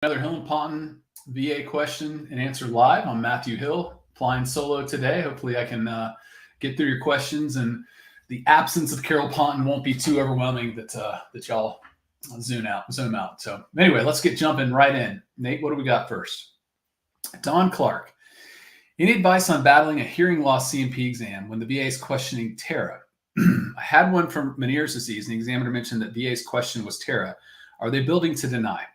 Another Hill and Ponton VA question and answer live. I'm Matthew Hill, flying solo today. Hopefully I can get through your questions and the absence of Carol Ponton won't be too overwhelming that y'all zoom out. So anyway, let's get jumping right in. Nate, what do we got first? Don Clark. Any advice on battling a hearing loss CMP exam when the VA is questioning Tera? I had one from Meniere's disease, and the examiner mentioned that VA's question was Tera. Are they building to deny?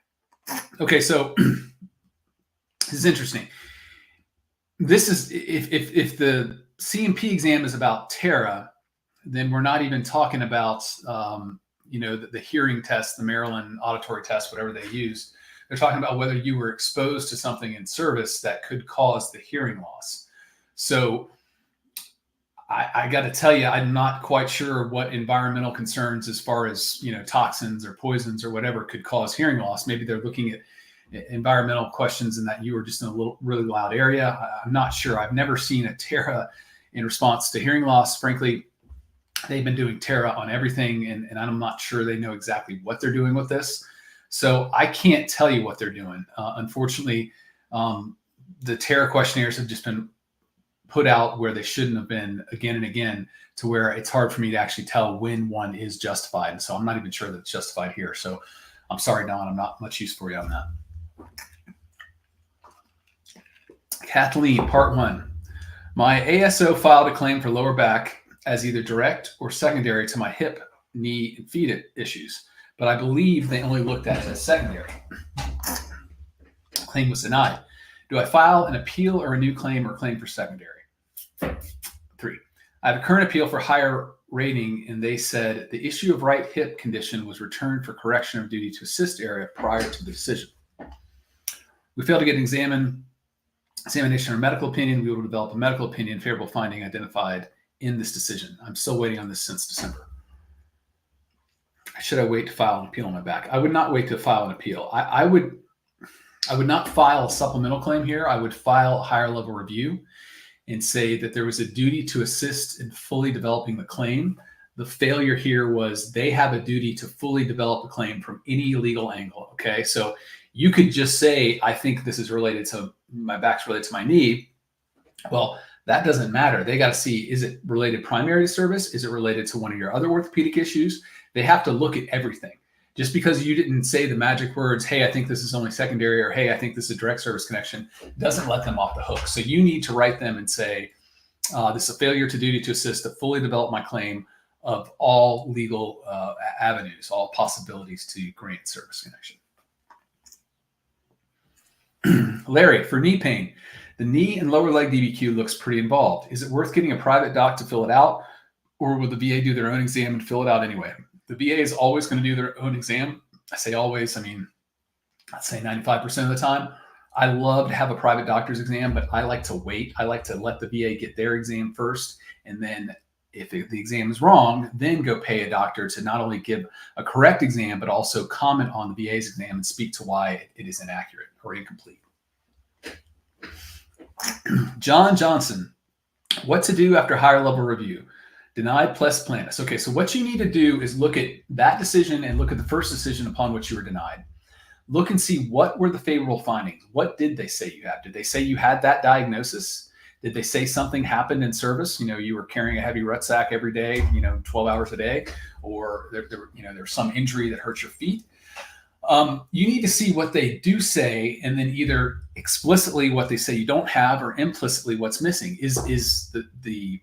Okay, so this is interesting. This is if the CMP exam is about Tera, then we're not even talking about the hearing test, the Maryland auditory test, whatever they use. They're talking about whether you were exposed to something in service that could cause the hearing loss. So I got to tell you, I'm not quite sure what environmental concerns as far as, toxins or poisons or whatever could cause hearing loss. Maybe they're looking at environmental questions and that you were just in a really loud area. I'm not sure. I've never seen a Tera in response to hearing loss. Frankly, they've been doing Tera on everything, and I'm not sure they know exactly what they're doing with this. So I can't tell you what they're doing. Unfortunately, the Tera questionnaires have just been put out where they shouldn't have been again and again, to where it's hard for me to actually tell when one is justified. And so I'm not even sure that it's justified here. So I'm sorry, Don, I'm not much use for you on that. Kathleen, part 1. My ASO filed a claim for lower back as either direct or secondary to my hip, knee, and feet issues, but I believe they only looked at it as secondary. Claim was denied. Do I file an appeal or a new claim or claim for secondary? 3. I have a current appeal for higher rating, and they said the issue of right hip condition was returned for correction of duty to assist area prior to the decision. We failed to get an examination or medical opinion. We will develop a medical opinion, favorable finding identified in this decision. I'm still waiting on this since December. Should I wait to file an appeal on my back? I would not wait to file an appeal. I would not file a supplemental claim here. I would file a higher level review and say that there was a duty to assist in fully developing the claim. The failure here was they have a duty to fully develop a claim from any legal angle. Okay, so you could just say, I think this is related to my back's related to my knee. Well, that doesn't matter. They got to see, is it related primary to service? Is it related to one of your other orthopedic issues? They have to look at everything. Just because you didn't say the magic words, hey, I think this is only secondary, or hey, I think this is a direct service connection, doesn't let them off the hook. So you need to write them and say, this is a failure to duty to assist to fully develop my claim of all legal avenues, all possibilities to grant service connection. Larry, for knee pain, the knee and lower leg DBQ looks pretty involved. Is it worth getting a private doc to fill it out, or will the VA do their own exam and fill it out anyway? The VA is always going to do their own exam. I say always, I'd say 95% of the time. I love to have a private doctor's exam, but I like to wait. I like to let the VA get their exam first. And then if the exam is wrong, then go pay a doctor to not only give a correct exam, but also comment on the VA's exam and speak to why it is inaccurate or incomplete. John Johnson, what to do after higher level review? Denied plus planus. Okay, so what you need to do is look at that decision and look at the first decision upon which you were denied. Look and see what were the favorable findings. What did they say you had? Did they say you had that diagnosis? Did they say something happened in service? You were carrying a heavy rucksack every day, 12 hours a day, or there's some injury that hurts your feet. You need to see what they do say, and then either explicitly what they say you don't have, or implicitly what's missing. Is the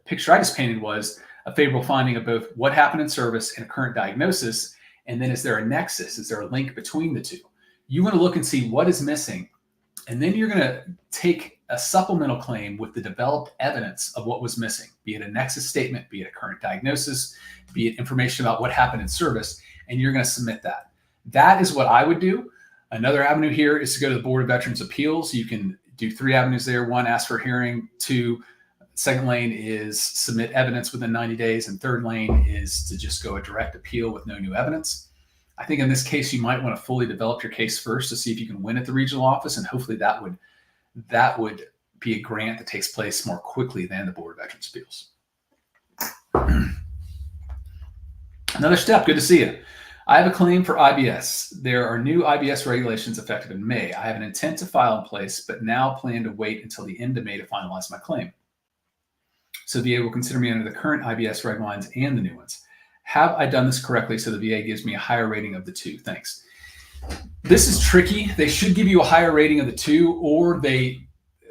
picture I just painted was a favorable finding of both what happened in service and a current diagnosis. And then is there a nexus? Is there a link between the two? You want to look and see what is missing. And then you're going to take a supplemental claim with the developed evidence of what was missing, be it a nexus statement, be it a current diagnosis, be it information about what happened in service, and you're going to submit that. That is what I would do. Another avenue here is to go to the Board of Veterans Appeals. You can do 3 avenues there. 1, ask for a hearing. 2, second lane is submit evidence within 90 days. And third lane is to just go a direct appeal with no new evidence. I think in this case, you might want to fully develop your case first to see if you can win at the regional office. And hopefully that would be a grant that takes place more quickly than the Board of Veterans Appeals. Another step. Good to see you. I have a claim for IBS. There are new IBS regulations effective in May. I have an intent to file in place, but now plan to wait until the end of May to finalize my claim. So the VA will consider me under the current IBS reg lines and the new ones. Have I done this correctly so the VA gives me a higher rating of the two? Thanks. This is tricky. They should give you a higher rating of the two, or they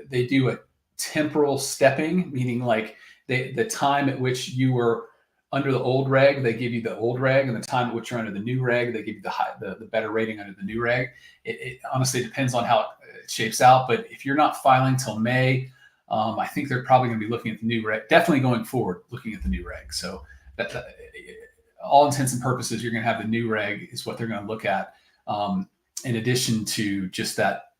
do a temporal stepping, meaning like the time at which you were under the old reg, they give you the old reg, and the time at which you're under the new reg, they give you the better rating under the new reg. It honestly depends on how it shapes out, but if you're not filing till May, I think they're probably going to be looking at the new reg, definitely going forward, looking at the new reg. So that all intents and purposes, you're going to have the new reg is what they're going to look at. In addition to just that,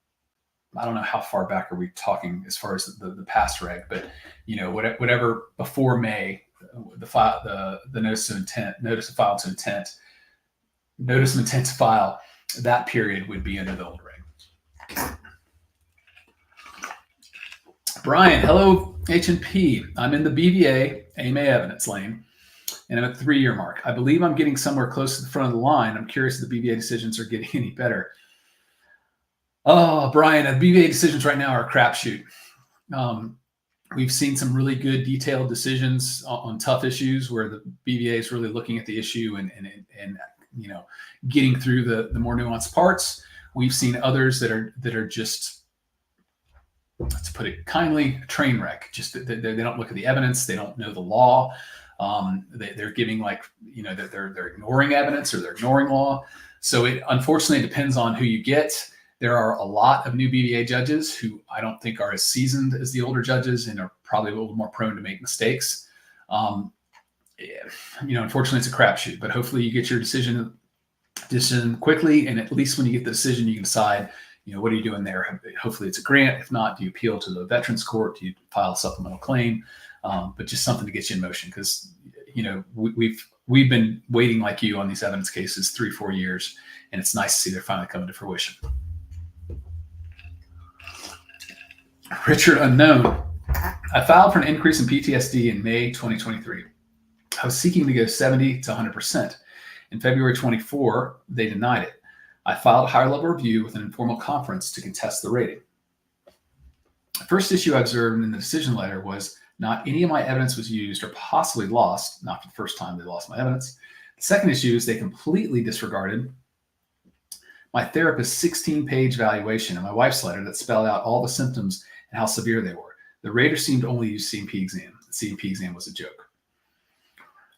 I don't know how far back are we talking as far as the past reg, but whatever before May, the notice of intent to file, that period would be under the old reg. Brian, hello, H&P. I'm in the BVA AMA evidence lane, and I'm at the 3-year mark. I believe I'm getting somewhere close to the front of the line. I'm curious if the BVA decisions are getting any better. Oh, Brian, the BVA decisions right now are a crapshoot. We've seen some really good detailed decisions on tough issues where the BVA is really looking at the issue and getting through the more nuanced parts. We've seen others that are just, to put it kindly, a train wreck. Just they don't look at the evidence. They don't know the law. They're giving they're ignoring evidence, or they're ignoring law. So it unfortunately depends on who you get. There are a lot of new BVA judges who I don't think are as seasoned as the older judges and are probably a little more prone to make mistakes. Unfortunately, it's a crapshoot, but hopefully you get your decision quickly, and at least when you get the decision, you can decide, what are you doing there? Hopefully it's a grant. If not, do you appeal to the Veterans Court? Do you file a supplemental claim? But just something to get you in motion, because we've been waiting like you on these evidence cases 3-4 years, and it's nice to see they're finally coming to fruition. Richard Unknown. I filed for an increase in PTSD in May 2023. I was seeking to go 70 to 100%. In February 24, they denied it. I filed a higher level review with an informal conference to contest the rating. The first issue I observed in the decision letter was not any of my evidence was used or possibly lost, not for the first time they lost my evidence. The second issue is they completely disregarded my therapist's 16-page evaluation and my wife's letter that spelled out all the symptoms and how severe they were. The rater seemed to only use CMP exam. The CMP exam was a joke.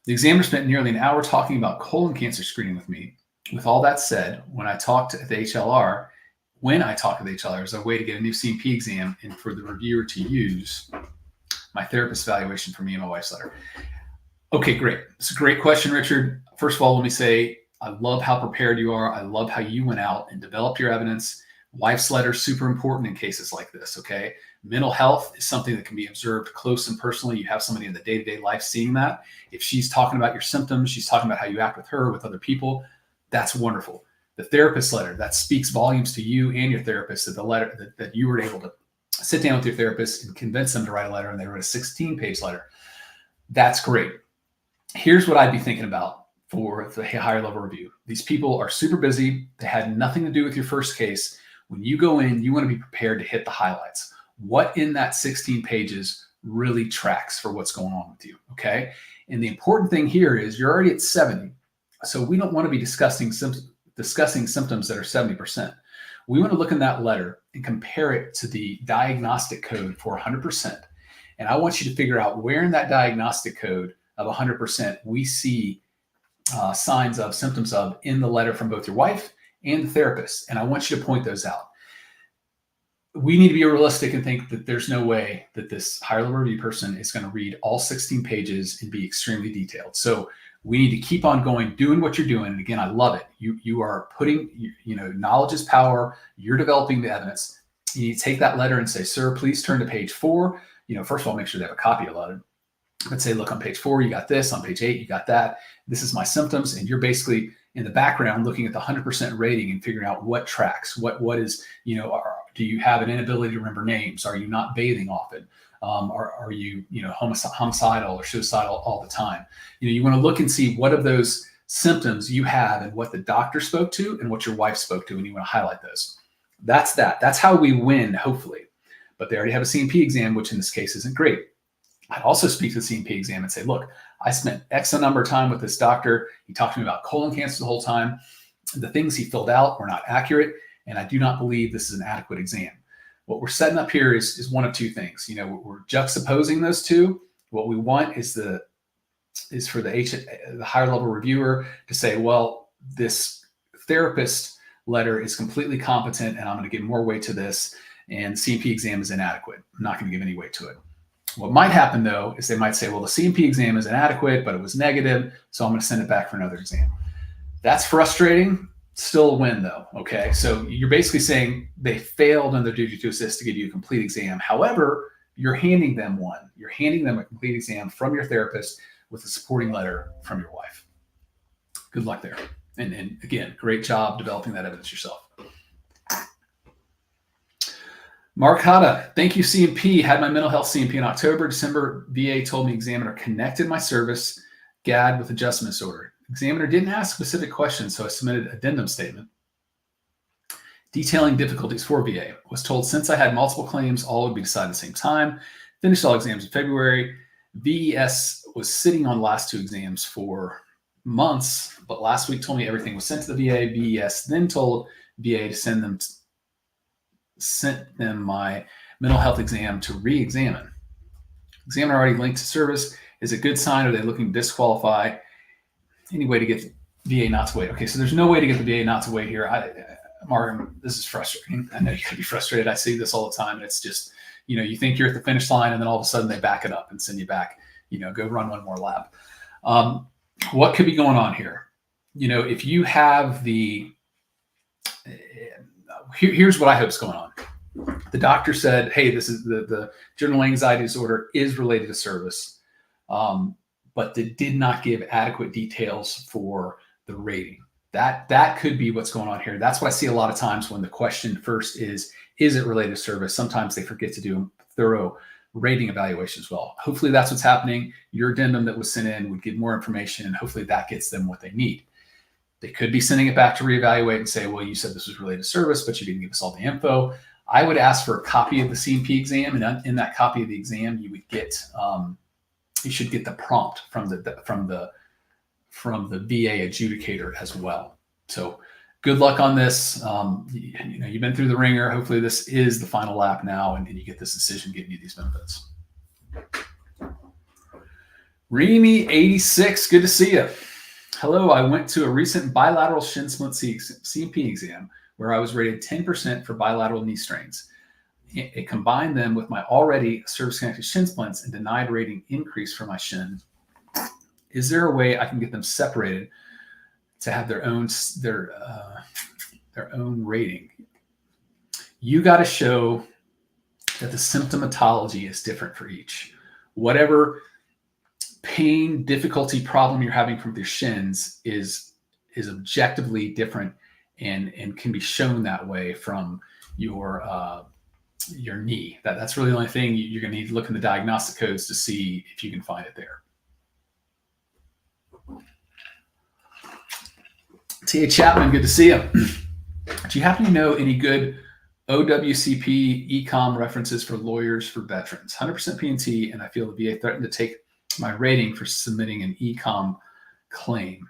The examiner spent nearly an hour talking about colon cancer screening with me. With all that said, when I talked to the HLR, as a way to get a new CMP exam and for the reviewer to use my therapist's evaluation for me and my wife's letter. Okay, great. It's a great question, Richard. First of all, let me say, I love how prepared you are. I love how you went out and developed your evidence. Wife's letter, super important in cases like this, okay? Mental health is something that can be observed close and personally. You have somebody in the day-to-day life seeing that. If she's talking about your symptoms, she's talking about how you act with her, with other people, that's wonderful. The therapist letter, that speaks volumes to you and your therapist, that the letter that you were able to sit down with your therapist and convince them to write a letter, and they wrote a 16-page letter. That's great. Here's what I'd be thinking about for the higher level review. These people are super busy. They had nothing to do with your first case. When you go in, you want to be prepared to hit the highlights. What in that 16 pages really tracks for what's going on with you, okay? And the important thing here is you're already at 70. So we don't want to be discussing symptoms that are 70%. We want to look in that letter and compare it to the diagnostic code for 100%. And I want you to figure out where in that diagnostic code of 100% we see signs of, symptoms of in the letter from both your wife and the therapist. And I want you to point those out. We need to be realistic and think that there's no way that this higher level review person is going to read all 16 pages and be extremely detailed. So we need to keep on going, doing what you're doing. And again, I love it. You are putting, knowledge is power. You're developing the evidence. You need to take that letter and say, sir, please turn to page 4. First of all, make sure they have a copy of the letter. Let's say, look, on page 4, you got this. On page 8, you got that. This is my symptoms. And you're basically in the background looking at the 100% rating and figuring out what tracks, what is, do you have an inability to remember names? Are you not bathing often? Are you, homicidal or suicidal all the time? You want to look and see what of those symptoms you have and what the doctor spoke to and what your wife spoke to, and you want to highlight those. That's how we win, hopefully. But they already have a CMP exam, which in this case isn't great. I'd also speak to the CMP exam and say, look, I spent X number of time with this doctor. He talked to me about colon cancer the whole time. The things he filled out were not accurate, and I do not believe this is an adequate exam. What we're setting up here is one of two things. You know, we're juxtaposing those two. What we want is for the higher level reviewer to say, well, this therapist letter is completely competent, and I'm going to give more weight to this, and CMP exam is inadequate. I'm not going to give any weight to it. What might happen, though, is they might say, well, the CMP exam is inadequate, but it was negative, so I'm going to send it back for another exam. That's frustrating. Still a win, though, okay? So you're basically saying they failed on their duty to assist to give you a complete exam. However, you're handing them one. You're handing them a complete exam from your therapist with a supporting letter from your wife. Good luck there. And again, great job developing that evidence yourself. Mark Hada, thank you, CMP. Had my mental health CMP in October. December, VA told me examiner connected my service GAD with adjustment disorder. Examiner didn't ask specific questions, so I submitted addendum statement detailing difficulties for VA. Was told since I had multiple claims, all would be decided at the same time. Finished all exams in February. VES was sitting on the last two exams for months, but last week told me everything was sent to the VA. VES then told VA to sent them my mental health exam to re-examine. Examiner already linked to service. Is it a good sign? Are they looking to disqualify? Any way to get the VA not to wait? Okay, so there's no way to get the VA not to wait here. Mark, this is frustrating. I know you could be frustrated. I see this all the time, and it's just, you know, you think you're at the finish line, and then all of a sudden they back it up and send you back. You know, go run one more lap. What could be going on here? You know, if you have here's what I hope is going on. The doctor said, hey, this is the general anxiety disorder is related to service, but they did not give adequate details for the rating. That could be what's going on here. That's what I see a lot of times when the question first is it related to service? Sometimes they forget to do a thorough rating evaluation as well. Hopefully that's what's happening. Your addendum that was sent in would give more information, and hopefully that gets them what they need. They could be sending it back to reevaluate and say, well, you said this was related to service, but you didn't give us all the info. I would ask for a copy of the CMP exam, and in that copy of the exam, you would get, you should get the prompt from the VA adjudicator as well. So good luck on this. You know, you've been through the ringer. Hopefully this is the final lap now, and you get this decision getting you these benefits. Remy 86, good to see you. Hello, I went to a recent bilateral shin splint CMP exam where I was rated 10% for bilateral knee strains. It combined them with my already service-connected shin splints and denied rating increase for my shin. Is there a way I can get them separated to have their own rating? You got to show that the symptomatology is different for each. Whatever pain, difficulty, problem you're having from your shins is objectively different and can be shown that way from your knee. That's really the only thing. You're going to need to look in the diagnostic codes to see if you can find it there. T.A. Chapman, good to see you. Do you happen to know any good OWCP Ecom references for lawyers for veterans? 100% P&T, and I feel the VA threatened to take my rating for submitting an Ecom claim.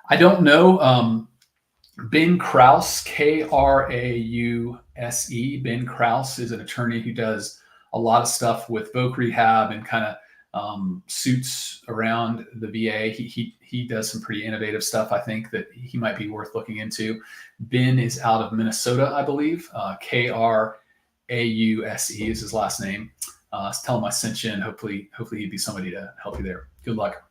I don't know. Ben Krause, Krause. Ben Krause is an attorney who does a lot of stuff with voc rehab and kind of suits around the VA. He does some pretty innovative stuff. I think that he might be worth looking into. Ben is out of Minnesota, I believe. Krause is his last name. Tell him I sent you, and hopefully he'd be somebody to help you there. Good luck.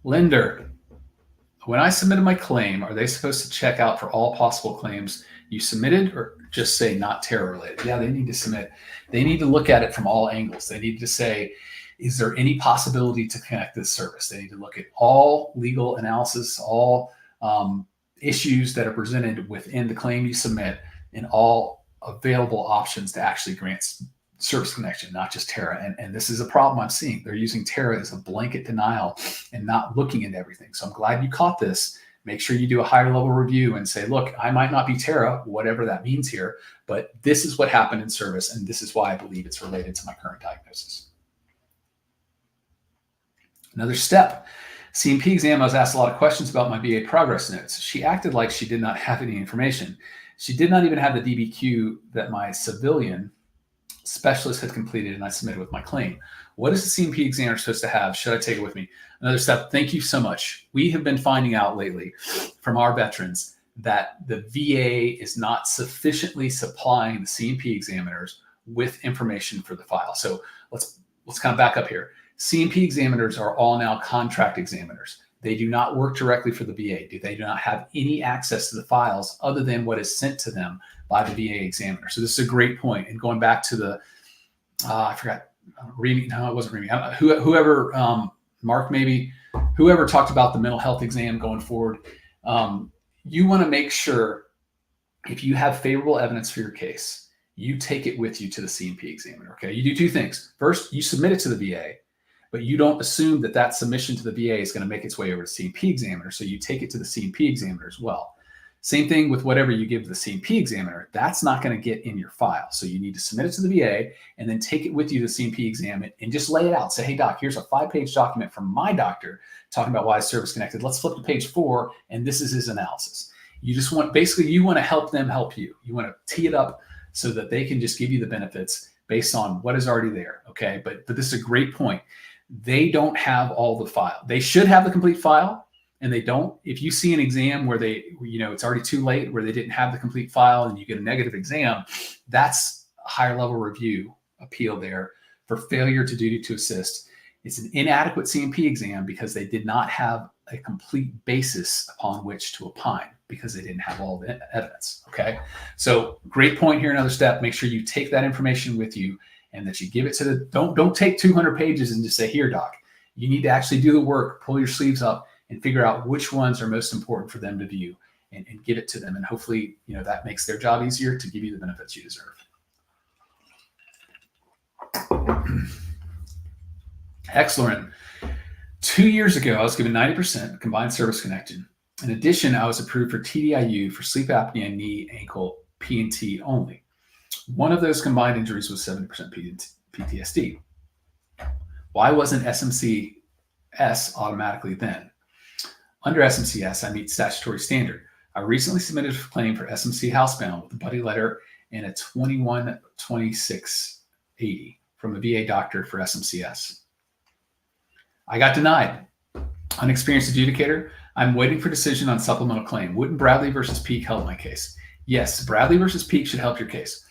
Linder, when I submitted my claim, are they supposed to check out for all possible claims you submitted, or just say not Tera related? Yeah, they need to submit. They need to look at it from all angles. They need to say, is there any possibility to connect this service? They need to look at all legal analysis, all issues that are presented within the claim you submit, and all available options to actually grant service connection, not just Tera. And this is a problem I'm seeing. They're using Tera as a blanket denial and not looking into everything. So I'm glad you caught this. Make sure you do a higher level review and say, look, I might not be Tera, whatever that means here, but this is what happened in service. And this is why I believe it's related to my current diagnosis. Another step. CMP exam, I was asked a lot of questions about my VA progress notes. She acted like she did not have any information. She did not even have the DBQ that my civilian specialist had completed and I submitted with my claim. What is the CMP examiner supposed to have? Should I take it with me? Another step. Thank you so much. We have been finding out lately from our veterans that the VA is not sufficiently supplying the CMP examiners with information for the file. So let's kind of back up here. CMP examiners are all now contract examiners. They do not work directly for the VA. They do not have any access to the files other than what is sent to them by the VA examiner. So this is a great point. And going back to the, I forgot, Remy, no, it wasn't Remy. Whoever, Mark maybe, whoever talked about the mental health exam going forward, you want to make sure if you have favorable evidence for your case, you take it with you to the CMP examiner, okay? You do two things. First, you submit it to the VA, but you don't assume that that submission to the VA is going to make its way over to the CMP examiner, so you take it to the CMP examiner as well. Same thing with whatever you give the CMP examiner, that's not going to get in your file. So you need to submit it to the VA and then take it with you to the CMP exam and just lay it out. Say, hey, doc, here's a 5-page document from my doctor talking about why it's service connected. Let's flip to page 4, and this is his analysis. You just want, basically, you want to help them help you. You want to tee it up so that they can just give you the benefits based on what is already there, okay? But this is a great point. They don't have all the file. They should have the complete file, and they don't. If you see an exam where they, it's already too late, where they didn't have the complete file and you get a negative exam, that's a higher level review appeal there for failure to duty to assist. It's an inadequate CMP exam because they did not have a complete basis upon which to opine because they didn't have all the evidence, okay? So great point here, another step. Make sure you take that information with you and that you give it to the, don't take 200 pages and just say, here, doc. You need to actually do the work, pull your sleeves up, and figure out which ones are most important for them to view and give it to them. And hopefully, that makes their job easier to give you the benefits you deserve. Excellent. 2 years ago, I was given 90% combined service connected. In addition, I was approved for TDIU for sleep apnea, knee, ankle, P&T only. One of those combined injuries was 70% PTSD. Why wasn't SMCs automatically then? Under SMCs, I meet statutory standard. I recently submitted a claim for SMC housebound with a buddy letter and a 212680 from a VA doctor for SMCs. I got denied. Unexperienced adjudicator. I'm waiting for decision on supplemental claim. Wouldn't Bradley versus Peak help my case? Yes, Bradley versus Peak should help your case.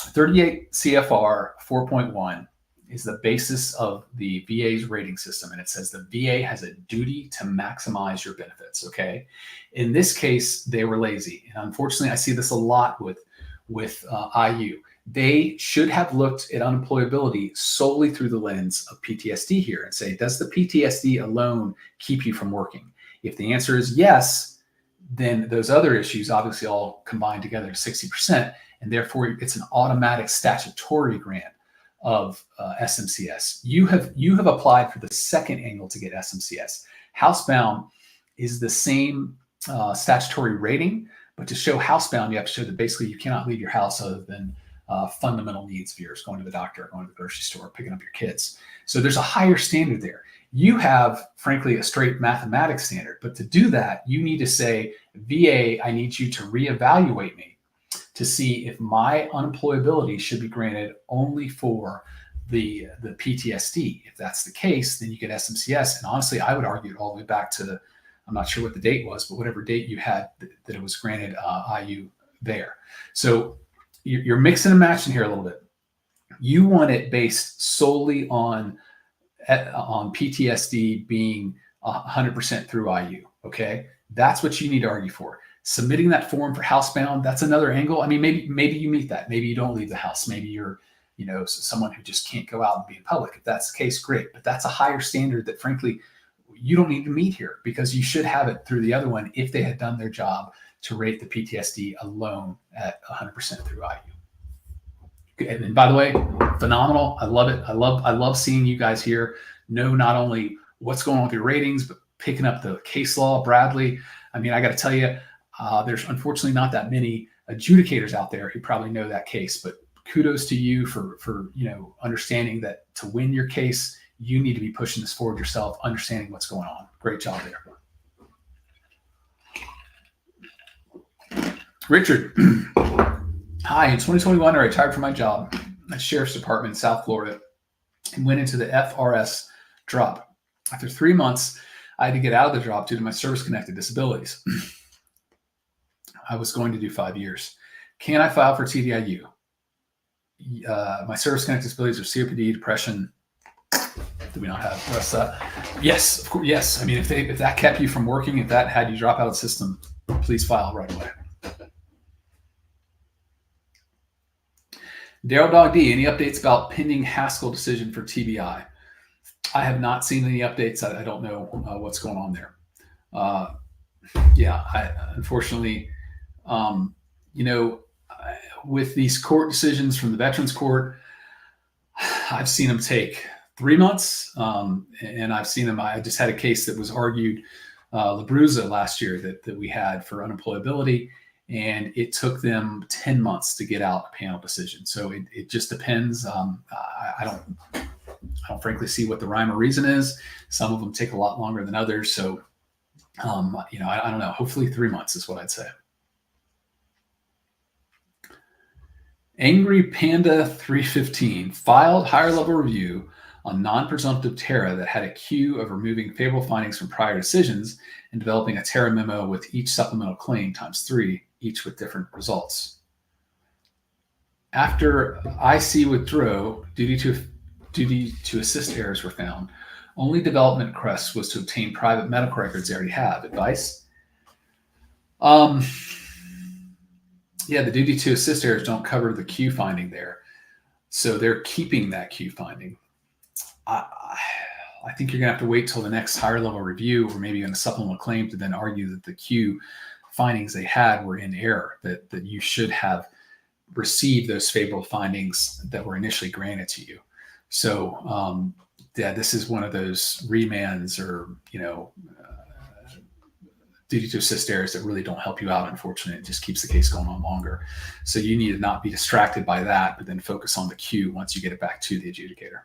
38 CFR 4.1 is the basis of the VA's rating system. And it says the VA has a duty to maximize your benefits, okay? In this case, they were lazy. And unfortunately, I see this a lot with IU. They should have looked at unemployability solely through the lens of PTSD here and say, does the PTSD alone keep you from working? If the answer is yes, then those other issues obviously all combine together to 60%, and therefore it's an automatic statutory grant of SMCs. You have applied for the second angle to get SMCs. Housebound is the same statutory rating, but to show housebound, you have to show that basically you cannot leave your house other than fundamental needs of yours, going to the doctor, going to the grocery store, picking up your kids. So there's a higher standard there. You have, frankly, a straight mathematics standard, but to do that, you need to say, VA, I need you to reevaluate me to see if my unemployability should be granted only for the PTSD. If that's the case, then you get SMCs. And honestly, I would argue it all the way back to I'm not sure what the date was, but whatever date you had that it was granted IU there. So you're mixing and matching here a little bit. You want it based solely on PTSD being 100% through IU, okay? That's what you need to argue for. Submitting that form for housebound, that's another angle. I mean, maybe you meet that. Maybe you don't leave the house. Maybe you're, someone who just can't go out and be in public. If that's the case, great. But that's a higher standard that, frankly, you don't need to meet here because you should have it through the other one if they had done their job to rate the PTSD alone at 100% through IU. And by the way, phenomenal. I love it. I love seeing you guys here know not only what's going on with your ratings, but picking up the case law. Bradley, I mean, I got to tell you, there's unfortunately not that many adjudicators out there who probably know that case, but kudos to you for understanding that to win your case, you need to be pushing this forward yourself, understanding what's going on. Great job there. Richard, hi. In 2021, I retired from my job at Sheriff's Department in South Florida and went into the FRS drop. After 3 months, I had to get out of the drop due to my service-connected disabilities. I was going to do 5 years. Can I file for TDIU? My service-connected disabilities are COPD, depression. Do we not have the rest of that? Yes, of course. Yes. I mean, if that kept you from working, if that had you drop out of the system, please file right away. Daryl Dog D, any updates about pending Haskell decision for TBI? I have not seen any updates. I don't know what's going on there. Unfortunately, with these court decisions from the Veterans Court, I've seen them take 3 months, and I've seen them. I just had a case that was argued, LaBruza last year that we had for unemployability, and it took them 10 months to get out a panel decision. So it just depends. I don't frankly see what the rhyme or reason is. Some of them take a lot longer than others. So, I don't know. Hopefully 3 months is what I'd say. Angry Panda 315 filed higher level review on non-presumptive Tera that had a queue of removing favorable findings from prior decisions and developing a Tera memo with each supplemental claim ×3, each with different results. After IC withdrew, duty to assist errors were found. Only development request was to obtain private medical records they already have. Advice? Yeah, the duty to assist errors don't cover the Q finding there. So they're keeping that Q finding. I think you're going to have to wait till the next higher level review, or maybe on a supplemental claim, to then argue that the Q findings they had were in error, that you should have received those favorable findings that were initially granted to you. So, this is one of those remands or, duty to assist errors that really don't help you out. Unfortunately, it just keeps the case going on longer. So you need to not be distracted by that, but then focus on the Q once you get it back to the adjudicator.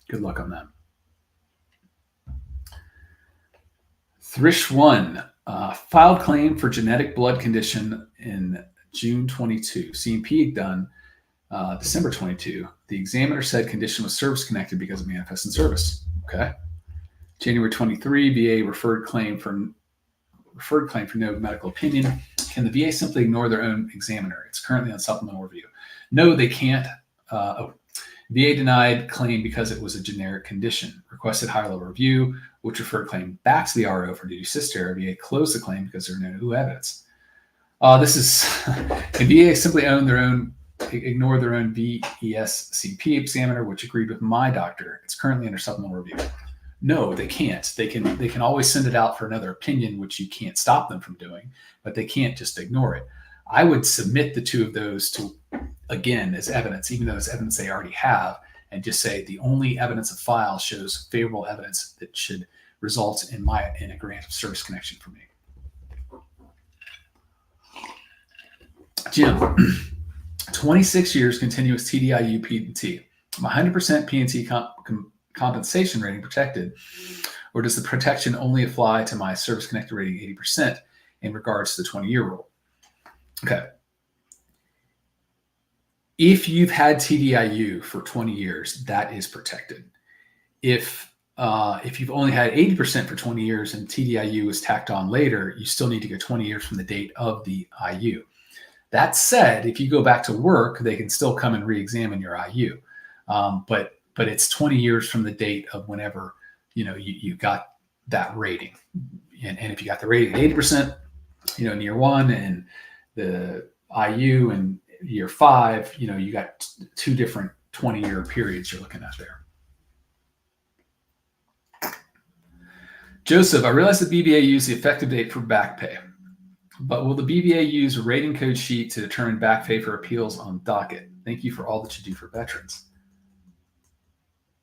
Good luck on that. Thrish1, filed claim for genetic blood condition in June 22. CMP done December 22. The examiner said condition was service connected because of manifest in service. Okay. January 23, VA referred claim for no medical opinion. Can the VA simply ignore their own examiner? It's currently on supplemental review. No, they can't. VA denied claim because it was a generic condition. Requested higher level review, which referred claim back to the RO for duty assist error. VA closed the claim because there are no new evidence. This is the VA simply ignore their own VES-CP examiner, which agreed with my doctor. It's currently under supplemental review. No, they can't. They can always send it out for another opinion, which you can't stop them from doing, but they can't just ignore it. I would submit the two of those to, again, as evidence, even though it's evidence they already have, and just say the only evidence of file shows favorable evidence that should result in a grant of service connection for me. Jim, 26 years continuous TDIU P&T. My 100% P&T compensation rating protected, or does the protection only apply to my service connected rating 80% in regards to the 20-year rule? Okay. If you've had TDIU for 20 years, that is protected. If you've only had 80% for 20 years and TDIU is tacked on later, you still need to go 20 years from the date of the IU. That said, if you go back to work, they can still come and re-examine your IU. But it's 20 years from the date of whenever you got that rating. And if you got the rating at 80%, in year one, and the IU in year 5, you got two different 20-year periods you're looking at there. Joseph, I realize the BVA used the effective date for back pay, but will the BVA use a rating code sheet to determine back pay for appeals on docket? Thank you for all that you do for veterans.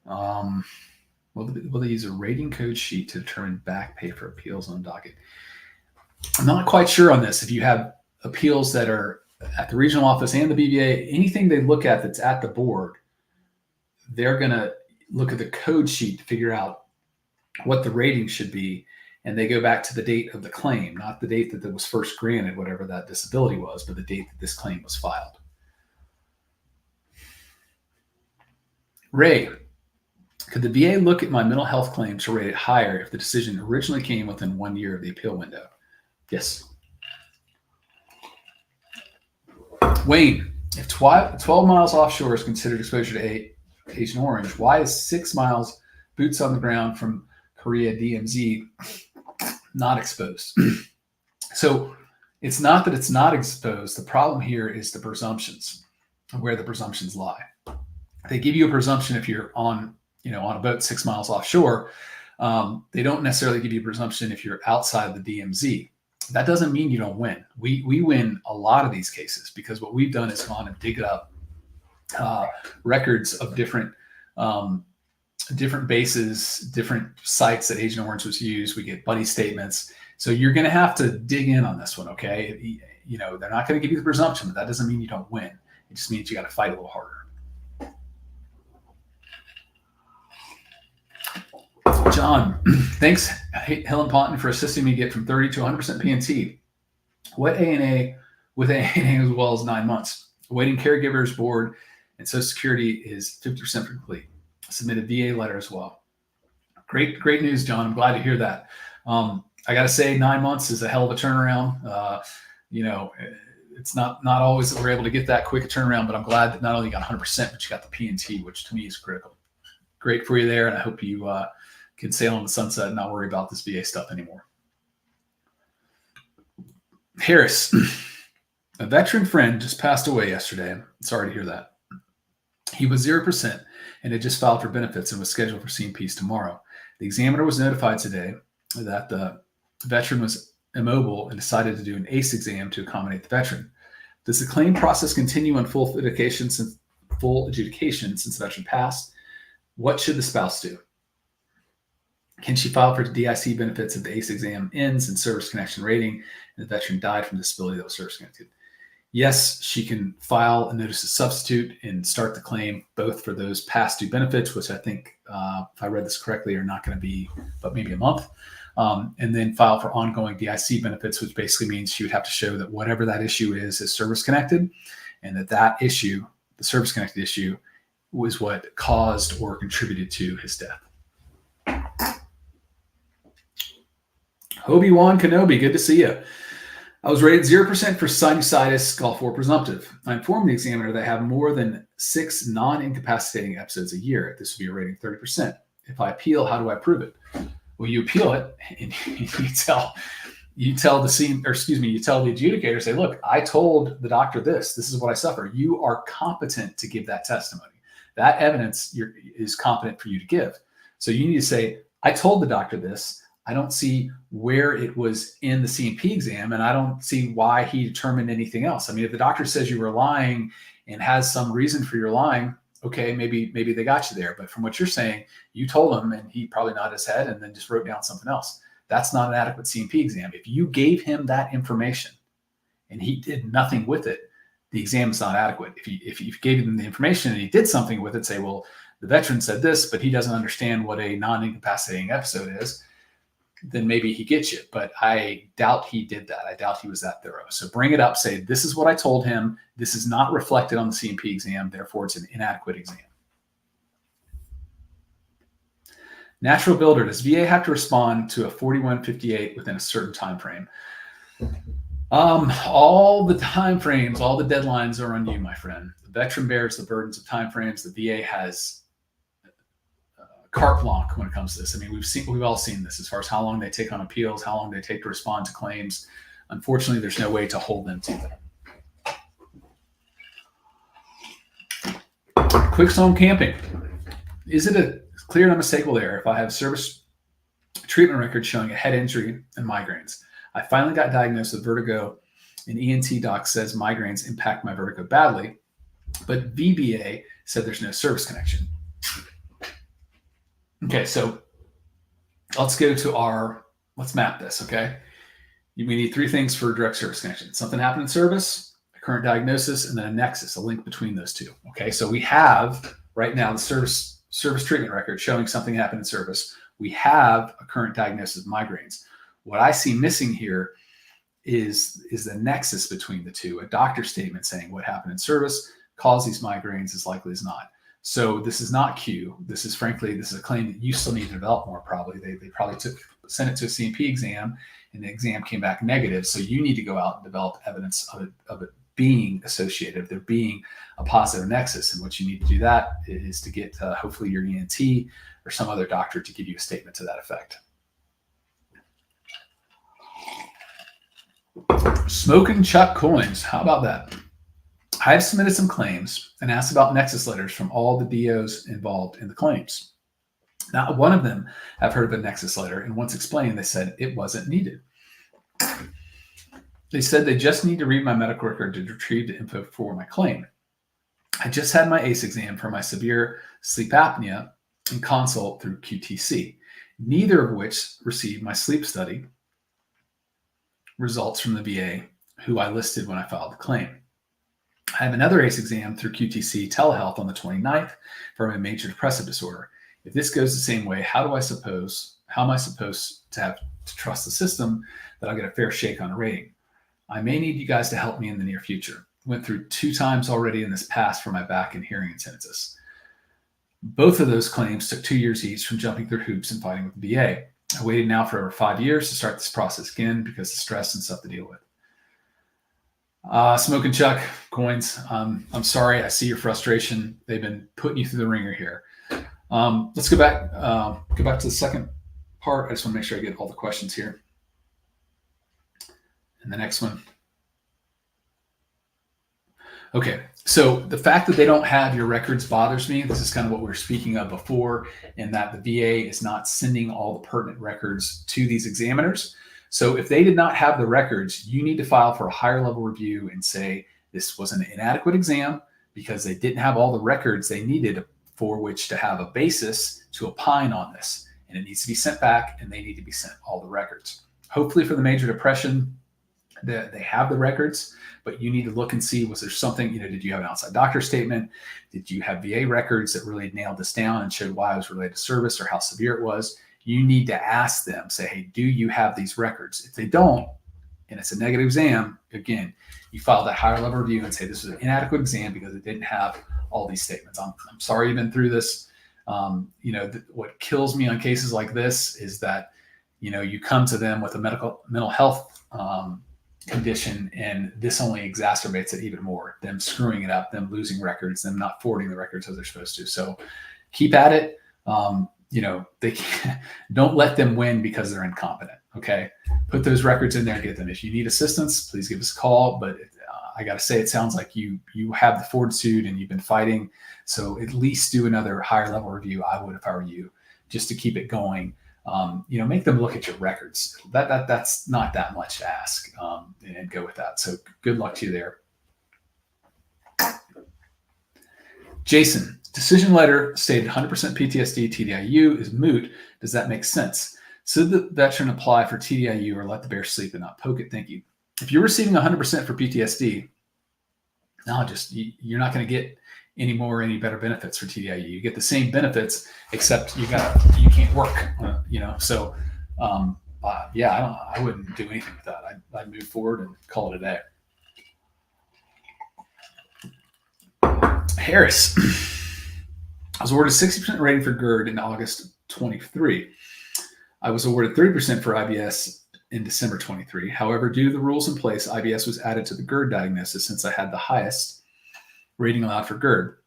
Will they use a rating code sheet to determine back pay for appeals on docket? I'm not quite sure on this. If you have appeals that are at the regional office and the BVA, anything they look at that's at the board, they're going to look at the code sheet to figure out what the rating should be. And they go back to the date of the claim, not the date that it was first granted, whatever that disability was, but the date that this claim was filed. Ray, could the VA look at my mental health claim to rate it higher if the decision originally came within 1 year of the appeal window? Yes. Wayne, if 12 miles offshore is considered exposure to Agent Orange, why is 6 miles boots on the ground from Korea DMZ not exposed? So it's not that it's not exposed. The problem here is the presumptions, where the presumptions lie. They give you a presumption if you're on a boat 6 miles offshore. They don't necessarily give you a presumption if you're outside the DMZ. That doesn't mean you don't win. We win a lot of these cases because what we've done is gone and dig up records of different bases, different sites that Agent Orange was used. We get buddy statements. So you're going to have to dig in on this one, okay? They're not going to give you the presumption, but that doesn't mean you don't win. It just means you got to fight a little harder. John, thanks, Helen Ponton, for assisting me get from 30 to 100% PNT. What ANA with ANA as well as 9 months? Awaiting caregivers board and Social Security is 50% complete. Submitted VA letter as well. Great news, John. I'm glad to hear that. I got to say 9 months is a hell of a turnaround. It's not always that we're able to get that quick a turnaround, but I'm glad that not only you got 100%, but you got the PNT, which to me is critical. Great for you there, and I hope you can sail on the sunset and not worry about this VA stuff anymore. Harris, a veteran friend just passed away yesterday. I'm sorry to hear that. He was 0% and had just filed for benefits and was scheduled for CMPs tomorrow. The examiner was notified today that the veteran was immobile and decided to do an ACE exam to accommodate the veteran. Does the claim process continue on full adjudication since the veteran passed? What should the spouse do? Can she file for DIC benefits if the ACE exam ends and service connection rating and the veteran died from disability that was service connected? Yes, she can file a notice of substitute and start the claim both for those past due benefits, which I think, if I read this correctly, are not going to be but maybe a month, and then file for ongoing DIC benefits, which basically means she would have to show that whatever that issue is service connected, and that issue, the service connected issue, was what caused or contributed to his death. Obi-Wan Kenobi, good to see you. I was rated 0% for sinusitis, call for presumptive. I informed the examiner that I have more than 6 non-incapacitating episodes a year. This would be a rating 30%. If I appeal, how do I prove it? Well, you appeal it and you tell the adjudicator, say, look, I told the doctor this is what I suffer. You are competent to give that testimony. That evidence is competent for you to give. So you need to say, I told the doctor this. I don't see where it was in the CMP exam, and I don't see why he determined anything else. I mean, if the doctor says you were lying and has some reason for your lying, okay, maybe they got you there. But from what you're saying, you told him, and he probably nodded his head and then just wrote down something else. That's not an adequate CMP exam. If you gave him that information and he did nothing with it, the exam is not adequate. If you gave him the information and he did something with it, say, well, the veteran said this, but he doesn't understand what a non-incapacitating episode is, then maybe he gets you. But I doubt he did that. I doubt he was that thorough. So bring it up, say, this is what I told him. This is not reflected on the CMP exam. Therefore, it's an inadequate exam. Natural Builder, does VA have to respond to a 4158 within a certain time frame? All the time frames, all the deadlines are on you, my friend. The veteran bears the burdens of time frames. The VA has carte blanche when it comes to this. I mean, we've all seen this as far as how long they take on appeals, how long they take to respond to claims. Unfortunately, there's no way to hold them to that. Quick zone camping. Is it a clear and unmistakable error if I have service treatment record showing a head injury and migraines? I finally got diagnosed with vertigo, and ENT doc says migraines impact my vertigo badly. But VBA said there's no service connection. Okay, so let's go to let's map this, okay? We need three things for direct service connection. Something happened in service, a current diagnosis, and then a nexus, a link between those two, okay? So we have right now the service treatment record showing something happened in service. We have a current diagnosis of migraines. What I see missing here is the nexus between the two, a doctor's statement saying what happened in service caused these migraines as likely as not. So this is not Q. This is a claim that you still need to develop more probably. They probably sent it to a CMP exam and the exam came back negative. So you need to go out and develop evidence of it being associated, of there being a positive nexus. And what you need to do that is to get hopefully your ENT or some other doctor to give you a statement to that effect. Smoke and chuck coins. How about that? I have submitted some claims and asked about Nexus letters from all the DOs involved in the claims. Not one of them have heard of a Nexus letter, and once explained, they said it wasn't needed. They said they just need to read my medical record to retrieve the info for my claim. I just had my ACE exam for my severe sleep apnea and consult through QTC, neither of which received my sleep study results from the VA, who I listed when I filed the claim. I have another ACE exam through QTC telehealth on the 29th for my major depressive disorder. If this goes the same way, how am I supposed to have to trust the system that I'll get a fair shake on a rating? I may need you guys to help me in the near future. Went through 2 times already in this past for my back and hearing and tinnitus. Both of those claims took 2 years each from jumping through hoops and fighting with the VA. I waited now for over 5 years to start this process again because of stress and stuff to deal with. Smoke and chuck coins. I'm sorry. I see your frustration. They've been putting you through the ringer here. Let's go back to the second part. I just want to make sure I get all the questions here. And the next one. Okay, so the fact that they don't have your records bothers me. This is kind of what we were speaking of before, in that the VA is not sending all the pertinent records to these examiners. So if they did not have the records, you need to file for a higher level review and say this was an inadequate exam because they didn't have all the records they needed for which to have a basis to opine on this. And it needs to be sent back, and they need to be sent all the records. Hopefully for the major depression, they have the records, but you need to look and see, was there something, did you have an outside doctor statement? Did you have VA records that really nailed this down and showed why it was related to service or how severe it was? You need to ask them, say, hey, do you have these records? If they don't, and it's a negative exam, again, you file that higher level review and say this was an inadequate exam because it didn't have all these statements. I'm sorry you've been through this. What kills me on cases like this is that, you come to them with a mental health condition, and this only exacerbates it even more. Them screwing it up, them losing records, them not forwarding the records as they're supposed to. So keep at it. Don't let them win because they're incompetent. Okay, put those records in there, get them. If you need assistance, please give us a call. But I got to say, it sounds like you have the fortitude and you've been fighting. So at least do another higher level review. I would if I were you, just to keep it going. Make them look at your records. That's not that much to ask, and go with that. So good luck to you there. Jason, decision letter stated 100% PTSD TDIU is moot. Does that make sense? Should the veteran apply for TDIU or let the bear sleep and not poke it? Thank you. If you're receiving 100% for PTSD, you're not going to get any better benefits for TDIU. You get the same benefits, except you can't work, So, I wouldn't do anything with that. I'd move forward and call it a day. Harris, I was awarded 60% rating for GERD in August 23. I was awarded 30% for IBS in December 23. However, due to the rules in place, IBS was added to the GERD diagnosis since I had the highest rating allowed for GERD.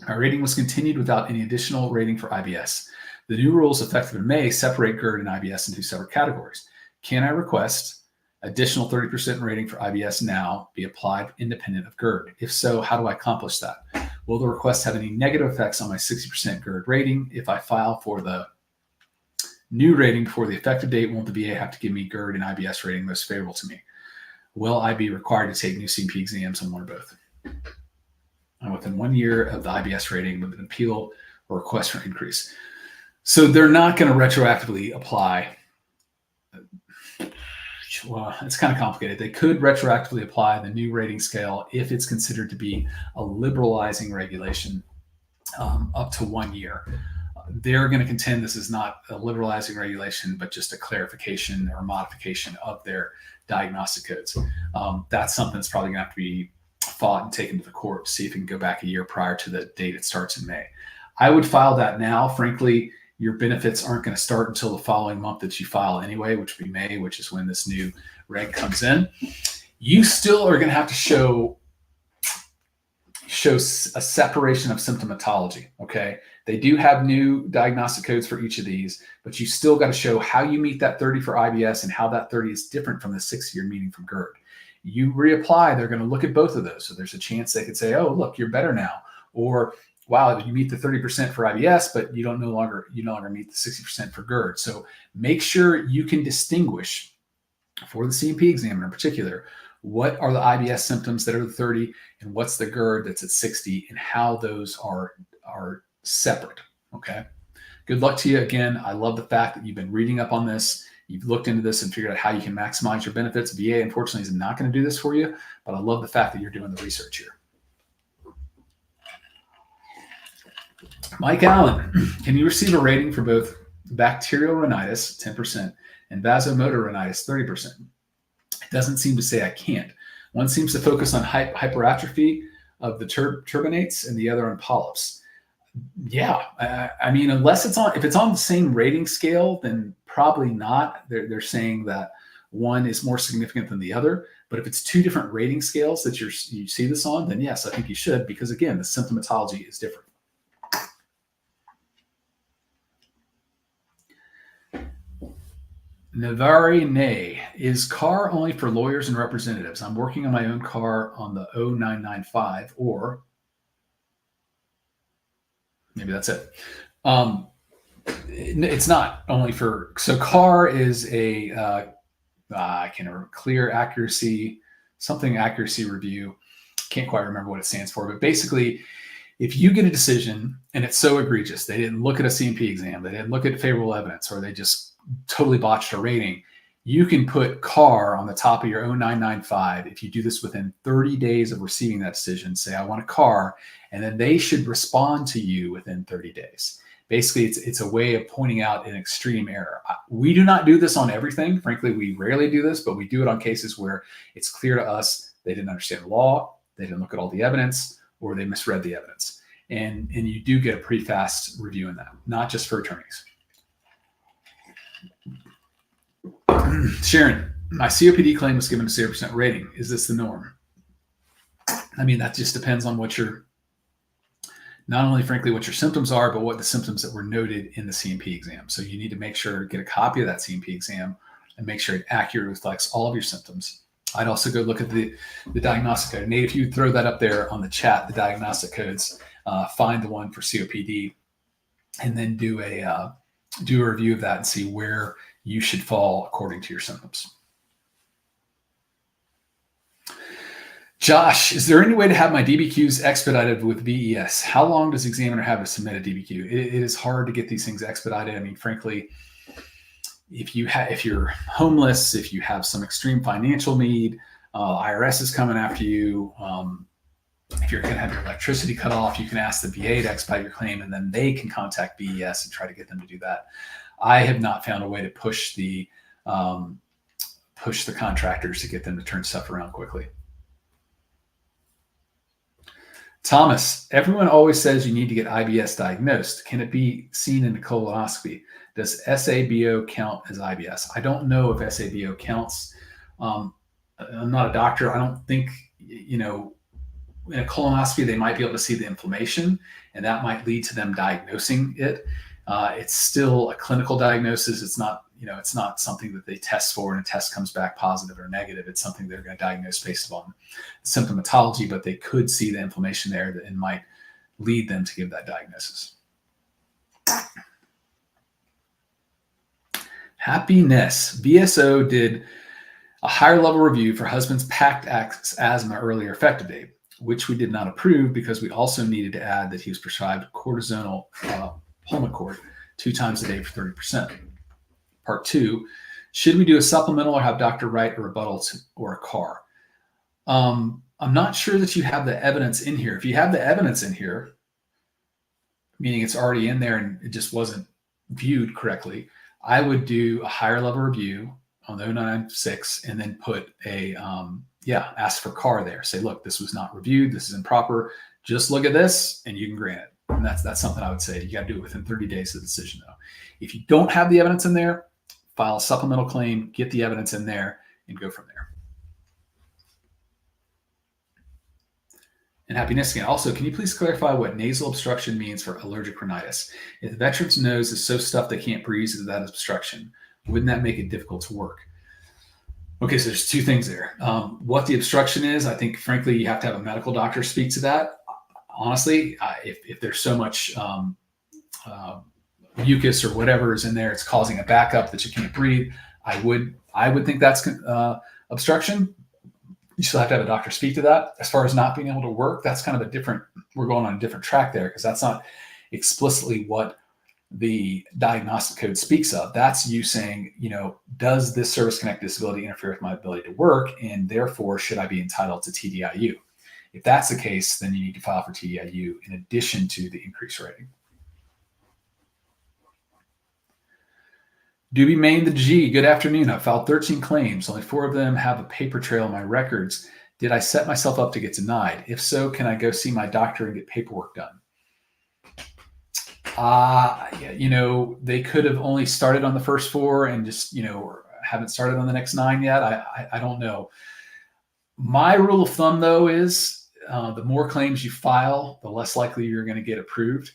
My rating was continued without any additional rating for IBS. The new rules effective in May separate GERD and IBS into separate categories. Can I request additional 30% rating for IBS now be applied independent of GERD? If so, how do I accomplish that? Will the request have any negative effects on my 60% GERD rating? If I file for the new rating before the effective date, won't the VA have to give me GERD and IBS rating most favorable to me? Will I be required to take new CMP exams on one or both? And within 1 year of the IBS rating with an appeal or request for increase. So they're not going to retroactively apply. Well, it's kind of complicated. They could retroactively apply the new rating scale if it's considered to be a liberalizing regulation up to 1 year. They're going to contend this is not a liberalizing regulation, but just a clarification or modification of their diagnostic codes. That's something that's probably going to have to be fought and taken to the court to see if it can go back a year prior to the date it starts in May. I would file that now. Frankly, your benefits aren't going to start until the following month that you file anyway, which would be May, which is when this new reg comes in. You still are going to have to show a separation of symptomatology, okay? They do have new diagnostic codes for each of these, but you still got to show how you meet that 30 for IBS and how that 30 is different from the 6 you're meeting from GERD. You reapply, they're going to look at both of those. So there's a chance they could say, oh, look, you're better now. Or, wow, you meet the 30% for IBS, but you no longer meet the 60% for GERD. So make sure you can distinguish for the CMP examiner in particular, what are the IBS symptoms that are the 30 and what's the GERD that's at 60 and how those are separate. Okay. Good luck to you. Again, I love the fact that you've been reading up on this. You've looked into this and figured out how you can maximize your benefits. VA, unfortunately, is not going to do this for you, but I love the fact that you're doing the research here. Mike Allen, can you receive a rating for both bacterial rhinitis, 10%, and vasomotor rhinitis, 30%? It doesn't seem to say I can't. One seems to focus on hypertrophy of the turbinates and the other on polyps. Yeah, I mean, unless if it's on the same rating scale, then probably not. They're saying that one is more significant than the other. But if it's two different rating scales that you see this on, then yes, I think you should, because again, the symptomatology is different. Navari Nay, is CAR only for lawyers and representatives? I'm working on my own CAR on the 0995, or maybe that's it. It's not only for, so CAR is a, I can't remember, clear accuracy, something accuracy review. Can't quite remember what it stands for, but basically, if you get a decision and it's so egregious, they didn't look at a CMP exam, they didn't look at favorable evidence, or they just totally botched a rating, you can put CAR on the top of your 0995 if you do this within 30 days of receiving that decision. Say, I want a CAR, and then they should respond to you within 30 days. Basically, it's a way of pointing out an extreme error. We do not do this on everything. Frankly, we rarely do this, but we do it on cases where it's clear to us they didn't understand the law, they didn't look at all the evidence, or they misread the evidence. And you do get a pretty fast review in that, not just for attorneys. Sharon, my COPD claim was given a 0% rating. Is this the norm? I mean, that just depends on what not only frankly what your symptoms are, but what the symptoms that were noted in the CMP exam. So you need to make sure, get a copy of that CMP exam and make sure it accurately reflects all of your symptoms. I'd also go look at the diagnostic code. Nate, if you throw that up there on the chat, the diagnostic codes, find the one for COPD, and then do a review of that and see where you should fall according to your symptoms. Josh, is there any way to have my DBQs expedited with VES? How long does the examiner have to submit a DBQ? It is hard to get these things expedited. I mean, frankly, if you're homeless, if you have some extreme financial need, IRS is coming after you. If you're going to have your electricity cut off, you can ask the VA to expedite your claim, and then they can contact VES and try to get them to do that. I have not found a way to push the contractors to get them to turn stuff around quickly. Thomas, everyone always says you need to get IBS diagnosed. Can it be seen in the colonoscopy? Does SABO count as IBS? I don't know if SABO counts. I'm not a doctor. I don't think, in a colonoscopy, they might be able to see the inflammation, and that might lead to them diagnosing it. It's still a clinical diagnosis. It's not, it's not something that they test for and a test comes back positive or negative. It's something they're going to diagnose based on symptomatology, but they could see the inflammation there and might lead them to give that diagnosis. Happiness. VSO did a higher level review for husband's PACT asthma earlier effective date. which we did not approve because we also needed to add that he was prescribed cortisonal Pulmicort 2 times a day for 30%. Part 2, should we do a supplemental or have Dr. write a rebuttal or a CAR? I'm not sure that you have the evidence in here. If you have the evidence in here, meaning it's already in there and it just wasn't viewed correctly, I would do a higher level review on the 096 and then put a, ask for CAR there. Say, look, this was not reviewed. This is improper. Just look at this and you can grant it. And that's something I would say. You got to do it within 30 days of the decision, though. If you don't have the evidence in there, file a supplemental claim, get the evidence in there, and go from there. And happiness again. Also, can you please clarify what nasal obstruction means for allergic rhinitis? If the veteran's nose is so stuffed they can't breathe, is that obstruction? Wouldn't that make it difficult to work? Okay, so there's 2 things there. What the obstruction is, I think, frankly, you have to have a medical doctor speak to that. Honestly, if there's so much mucus or whatever is in there, it's causing a backup that you can't breathe, I would think that's obstruction. You still have to have a doctor speak to that. As far as not being able to work, that's kind of a different, we're going on a different track there because that's not explicitly what the diagnostic code speaks of. That's you saying, does this service-connected disability interfere with my ability to work, and therefore should I be entitled to TDIU? If that's the case, then you need to file for TDIU in addition to the increased rating. Doobie Main the G, good afternoon. I filed 13 claims. Only 4 of them have a paper trail in my records. Did I set myself up to get denied? If so, can I go see my doctor and get paperwork done? They could have only started on the first 4 and just, haven't started on the next 9 yet. I don't know. My rule of thumb, though, is the more claims you file, the less likely you're going to get approved.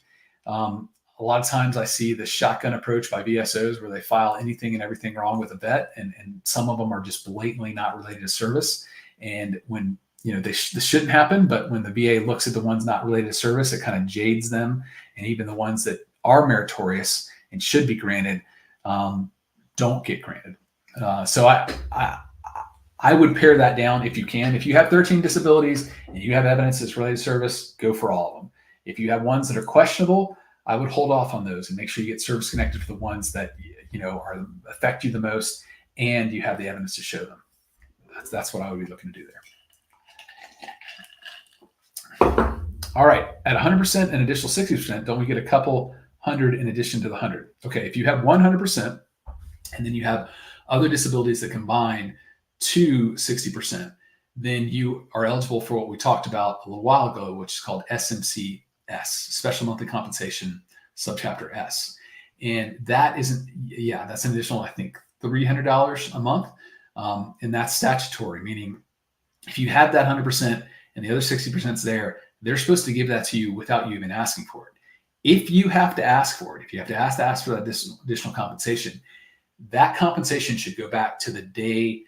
A lot of times I see the shotgun approach by VSOs where they file anything and everything wrong with a vet, and some of them are just blatantly not related to service. And when, this shouldn't happen, but when the VA looks at the ones not related to service, it kind of jades them. And even the ones that are meritorious and should be granted don't get granted. So I would pare that down if you can. If you have 13 disabilities and you have evidence that's related to service, go for all of them. If you have ones that are questionable, I would hold off on those and make sure you get service connected for the ones that affect you the most, and you have the evidence to show them. That's what I would be looking to do there. All right, at 100% and additional 60%, don't we get a couple hundred in addition to the 100? Okay, if you have 100% and then you have other disabilities that combine to 60%, then you are eligible for what we talked about a little while ago, which is called SMCs, Special Monthly Compensation, Subchapter S. And that isn't, that's an additional, I think, $300 a month. And that's statutory, meaning if you have that 100% and the other 60% is there, they're supposed to give that to you without you even asking for it. If you have to ask for it, if you have to ask for that additional compensation, that compensation should go back to the day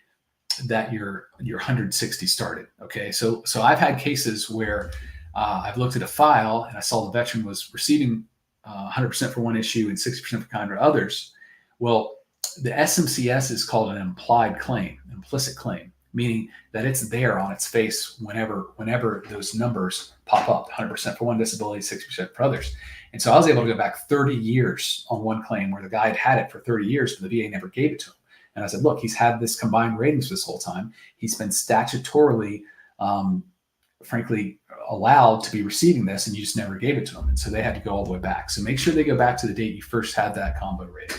that your 160 started. Okay, so I've had cases where I've looked at a file and I saw the veteran was receiving 100% for one issue and 60% for kind of others. Well, the SMCS is called an implied claim, implicit claim, meaning that it's there on its face whenever those numbers pop up, 100% for one disability, 60% for others. And so I was able to go back 30 years on one claim where the guy had it for 30 years, but the VA never gave it to him. And I said, look, he's had this combined ratings this whole time. He's been statutorily, frankly, allowed to be receiving this, and you just never gave it to him. And so they had to go all the way back. So make sure they go back to the date you first had that combo rating.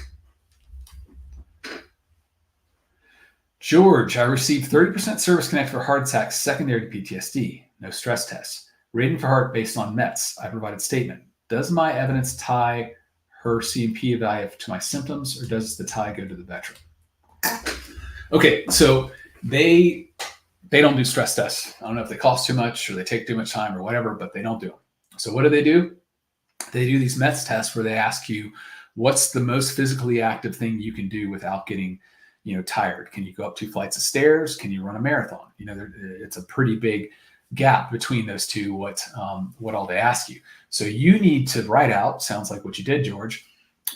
George, I received 30% service connect for heart attacks secondary to PTSD. No stress tests. Rating for heart based on METs. I provided statement. Does my evidence tie her CMP evaluate to my symptoms, or does the tie go to the veteran? Okay, so they don't do stress tests. I don't know if they cost too much or they take too much time or whatever, but they don't do them. So what do? They do these METs tests where they ask you, what's the most physically active thing you can do without getting, tired? Can you go up 2 flights of stairs? Can you run a marathon? It's a pretty big gap between those two, what all they ask you. So you need to write out, sounds like what you did, George,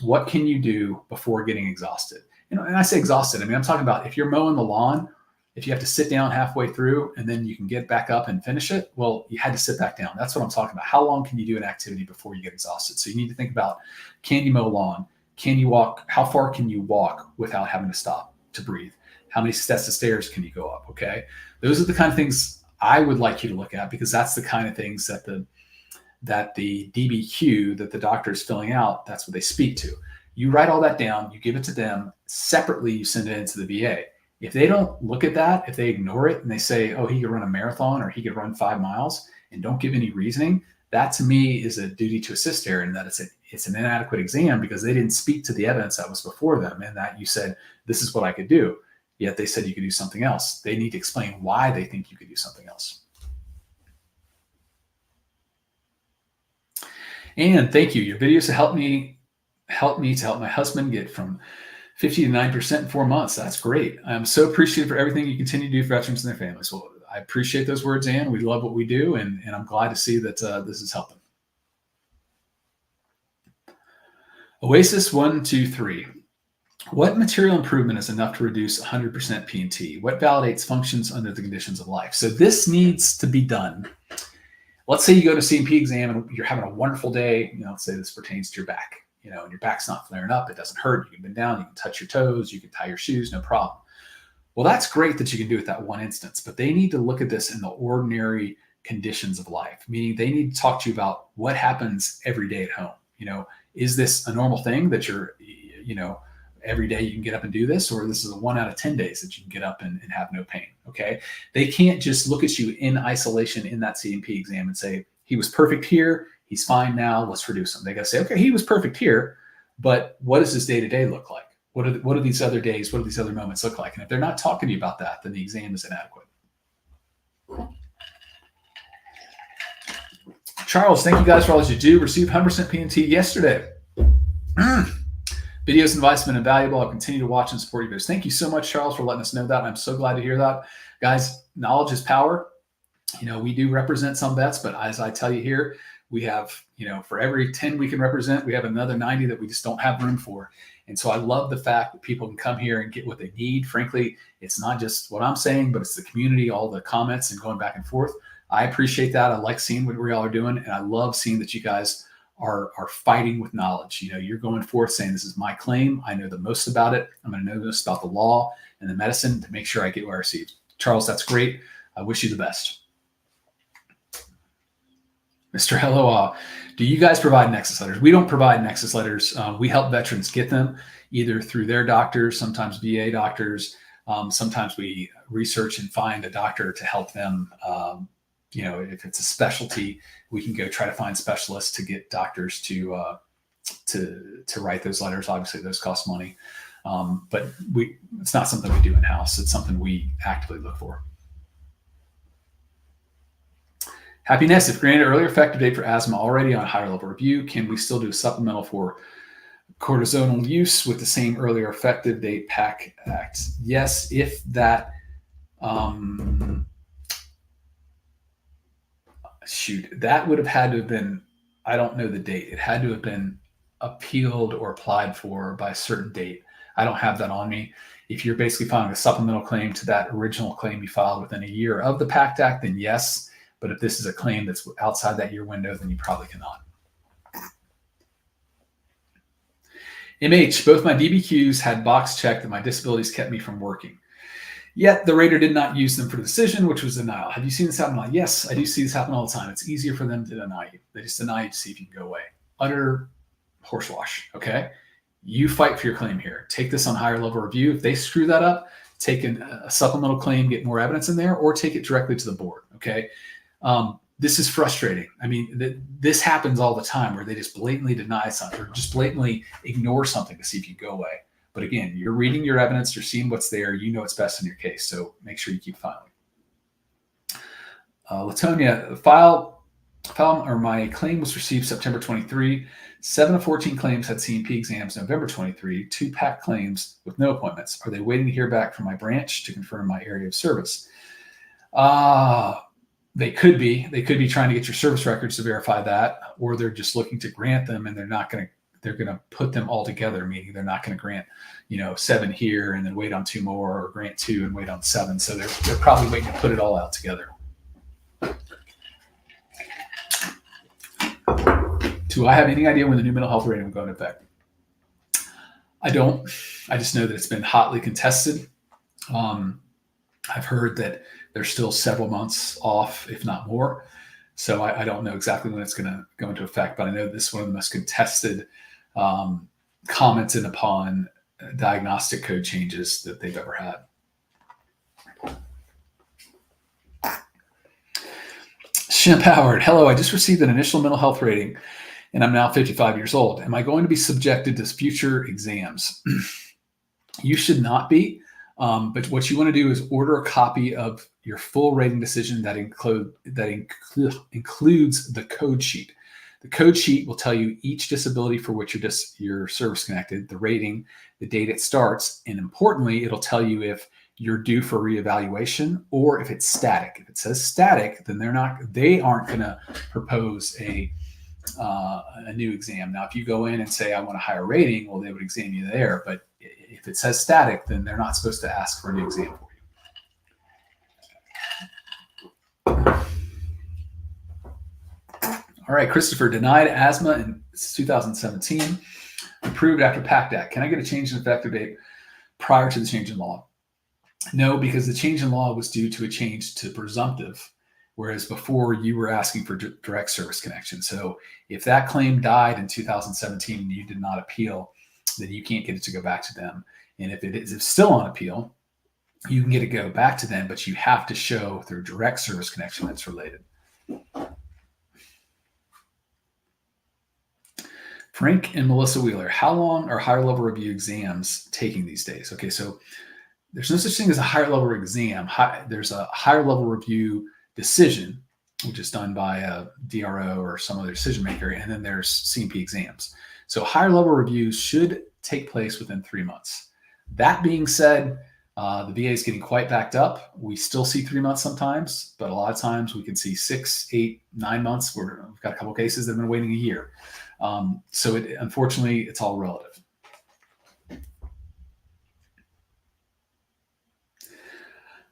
what can you do before getting exhausted? And I say exhausted, I'm talking about if you're mowing the lawn if you have to sit down halfway through and then you can get back up and finish it, well, you had to sit back down. That's what I'm talking about. How long can you do an activity before you get exhausted? So you need to think about, can you mow lawn? Can you walk? How far can you walk without having to stop to breathe? How many sets of stairs can you go up? Okay. Those are the kind of things I would like you to look at, because that's the kind of things that the DBQ that the doctor is filling out, that's what they speak to. You write all that down, you give it to them separately, you send it into the VA. If they don't look at that, if they ignore it and they say, oh, he could run a marathon or he could run 5 miles, and don't give any reasoning, that to me is a duty to assist error, and that it's an inadequate exam because they didn't speak to the evidence that was before them, and that you said, this is what I could do. Yet they said you could do something else. They need to explain why they think you could do something else. And thank you. Your videos have helped me to help my husband get from 50 to 9% in 4 months. That's great. I'm so appreciative for everything you continue to do for veterans and their families. Well, I appreciate those words, Ann. We love what we do, and I'm glad to see that this is helping. Oasis 123. What material improvement is enough to reduce 100% P&T? What validates functions under the conditions of life? So this needs to be done. Let's say you go to CMP exam and you're having a wonderful day. Let's say this pertains to your back. And your back's not flaring up. It doesn't hurt. You can bend down. You can touch your toes. You can tie your shoes. No problem. Well, that's great that you can do it that one instance, but they need to look at this in the ordinary conditions of life, meaning they need to talk to you about what happens every day at home. Is this a normal thing that you're, every day you can get up and do this, or this is a 1 out of 10 days that you can get up and have no pain. Okay. They can't just look at you in isolation in that CMP exam and say, he was perfect here. He's fine now. Let's reduce him. They got to say, okay, he was perfect here, but what does his day-to-day look like? What are these other days? What do these other moments look like? And if they're not talking to you about that, then the exam is inadequate. Charles, thank you guys for all that you do. Received 100% P&T yesterday. Videos and advice have been invaluable. I'll continue to watch and support you guys. Thank you so much, Charles, for letting us know that. I'm so glad to hear that. Guys, knowledge is power. We do represent some vets, but as I tell you here, we have, for every 10 we can represent, we have another 90 that we just don't have room for. And so I love the fact that people can come here and get what they need. Frankly, it's not just what I'm saying, but it's the community, all the comments and going back and forth. I appreciate that. I like seeing what we all are doing. And I love seeing that you guys are fighting with knowledge. You're going forth saying, this is my claim. I know the most about it. I'm going to know the most about the law and the medicine to make sure I get what I receive. Charles, that's great. I wish you the best. Mr. LOA, do you guys provide Nexus Letters? We don't provide Nexus Letters. We help veterans get them either through their doctors, sometimes VA doctors. Sometimes we research and find a doctor to help them. If it's a specialty, we can go try to find specialists to get doctors to write those letters. Obviously, those cost money, but it's not something we do in-house. It's something we actively look for. Happiness, if granted earlier effective date for asthma already on a higher level review, can we still do supplemental for cortisonal use with the same earlier effective date PAC Act? Yes, if that, that would have had to have been, I don't know the date. It had to have been appealed or applied for by a certain date. I don't have that on me. If you're basically filing a supplemental claim to that original claim you filed within a year of the PACT Act, then yes. But if this is a claim that's outside that year window, then you probably cannot. MH, both my DBQs had box checked that my disabilities kept me from working. Yet the rater did not use them for the decision, which was denial. Have you seen this happen? Yes, I do see this happen all the time. It's easier for them to deny you. They just deny you to see if you can go away. Utter horsewash, okay? You fight for your claim here. Take this on higher level review. If they screw that up, take a supplemental claim, get more evidence in there, or take it directly to the board, okay? This is frustrating. I mean, this happens all the time where they just blatantly deny something or just blatantly ignore something to see if you go away. But again, you're reading your evidence, you're seeing what's there, you know what's best in your case. So make sure you keep filing. Latonia, my claim was received September 23. 7 of 14 claims had CMP exams November 23, 2 PAC claims with no appointments. Are they waiting to hear back from my branch to confirm my area of service? They could be. They could be trying to get your service records to verify that, or they're just looking to grant them and they're not going to, they're going to put them all together, meaning they're not going to grant, 7 here and then wait on 2 more, or grant 2 and wait on 7. So they're probably waiting to put it all out together. Do I have any idea when the new mental health rating will go into effect? I don't. I just know that it's been hotly contested. I've heard that they're still several months off, if not more. So I don't know exactly when it's going to go into effect, but I know this is one of the most contested, commented upon diagnostic code changes that they've ever had. Shimp Howard, hello. I just received an initial mental health rating, and I'm now 55 years old. Am I going to be subjected to future exams? You should not be. But what you want to do is order a copy of your full rating decision that includes the code sheet. The code sheet will tell you each disability for which you're service connected, the rating, the date it starts, and importantly, it'll tell you if you're due for reevaluation or if it's static. If it says static, then they aren't going to propose a new exam. Now, if you go in and say, I want a higher rating, well, they would examine you there. But if it says static, then they're not supposed to ask for a new exam for you. All right, Christopher, denied asthma in 2017, approved after PACT Act. Can I get a change in effective date prior to the change in law? No, because the change in law was due to a change to presumptive, whereas before you were asking for direct service connection. So if that claim died in 2017 and you did not appeal, then you can't get it to go back to them. And if it's still on appeal, you can get it to go back to them, but you have to show through direct service connection that's related. Frank and Melissa Wheeler, how long are higher level review exams taking these days? Okay, so there's no such thing as a higher level exam. There's a higher level review decision, which is done by a DRO or some other decision maker, and then there's CMP exams. So higher level reviews should take place within 3 months. That being said, the VA is getting quite backed up. We still see 3 months sometimes, but a lot of times we can see 6, 8, 9 months. We've got a couple of cases that have been waiting a year. So unfortunately, it's all relative.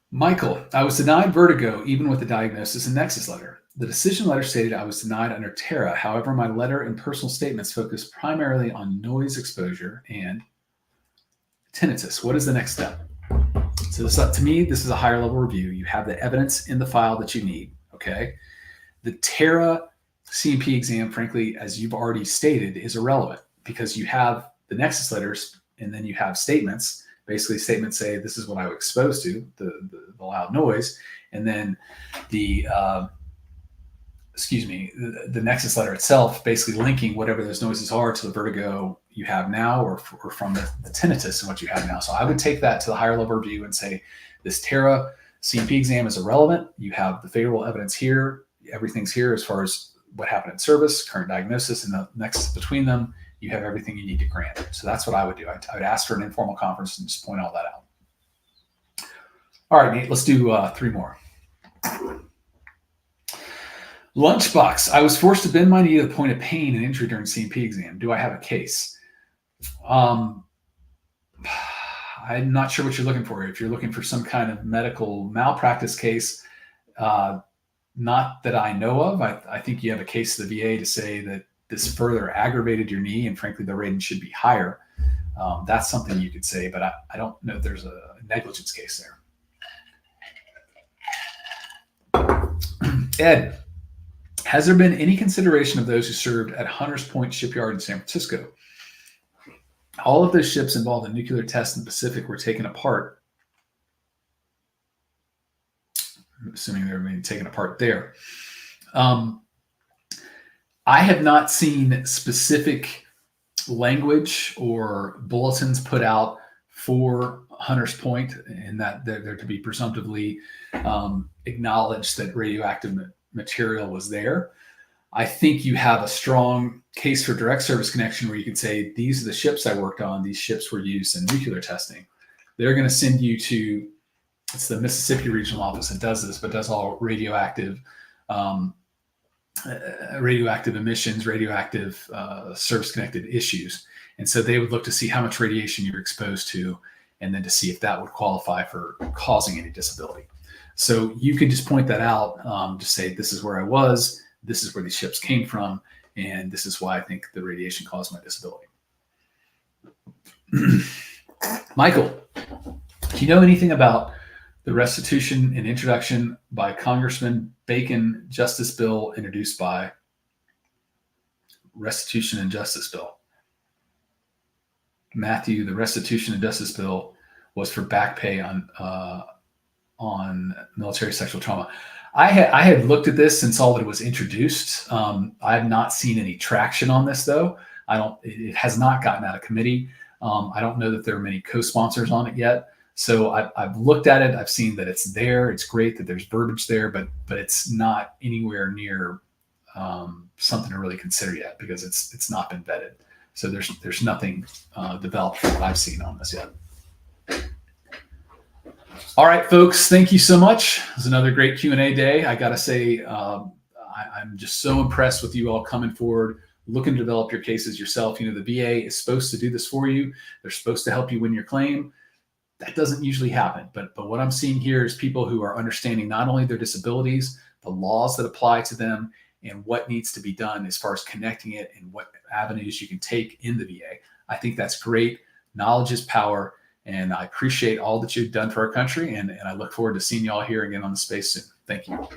Michael, I was denied vertigo even with the diagnosis and Nexus letter. The decision letter stated I was denied under Tera. However, my letter and personal statements focused primarily on noise exposure and tinnitus. What is the next step? So to me, this is a higher level review. You have the evidence in the file that you need, okay? The Tera CMP exam, frankly, as you've already stated, is irrelevant because you have the Nexus letters and then you have statements. Basically, statements say this is what I was exposed to, the loud noise, and then the Nexus letter itself basically linking whatever those noises are to the vertigo you have now or from the tinnitus and what you have now. So I would take that to the higher level review and say this Tera CMP exam is irrelevant. You have the favorable evidence here. Everything's here as far as what happened in service, current diagnosis, and the nexus between them. You have everything you need to grant. So that's what I would do. I would ask for an informal conference and just point all that out. All right, Nate, let's do 3 more. Lunchbox. I was forced to bend my knee to the point of pain and injury during CMP exam. Do I have a case? I'm not sure what you're looking for. If you're looking for some kind of medical malpractice case, not that I know of. I think you have a case to the VA to say that this further aggravated your knee and frankly, the rating should be higher. That's something you could say, but I don't know if there's a negligence case there. Ed, has there been any consideration of those who served at Hunters Point Shipyard in San Francisco? All of those ships involved in nuclear tests in the Pacific were taken apart. I'm assuming they were being taken apart there. I have not seen specific language or bulletins put out for Hunters Point and that they're to be presumptively acknowledged that radioactive material was there. I think you have a strong case for direct service connection where you can say, these are the ships I worked on. These ships were used in nuclear testing. They're going to send you to, it's the Mississippi Regional Office that does this, but does all radioactive radioactive emissions, radioactive service-connected issues. And so they would look to see how much radiation you're exposed to, and then to see if that would qualify for causing any disability. So you can just point that out, just say, this is where I was, this is where these ships came from, and this is why I think the radiation caused my disability. Michael, do you know anything about the restitution and introduction by Congressman Bacon Justice Bill introduced by Restitution and Justice Bill? Matthew, the Restitution and Justice Bill was for back pay on military sexual trauma. I had looked at this and saw that it was introduced. I have not seen any traction on this, though. It has not gotten out of committee. I don't know that there are many co-sponsors on it yet. So I've looked at it. I've seen that it's there. It's great that there's verbiage there, but it's not anywhere near something to really consider yet, because it's not been vetted. So there's nothing developed from what I've seen on this yet. All right, folks, thank you so much. It was another great Q&A day. I got to say, I'm just so impressed with you all coming forward, looking to develop your cases yourself. You know, the VA is supposed to do this for you. They're supposed to help you win your claim. That doesn't usually happen. But what I'm seeing here is people who are understanding not only their disabilities, the laws that apply to them, and what needs to be done as far as connecting it and what avenues you can take in the VA. I think that's great. Knowledge is power. And I appreciate all that you've done for our country. And I look forward to seeing you all here again on the space soon. Thank you.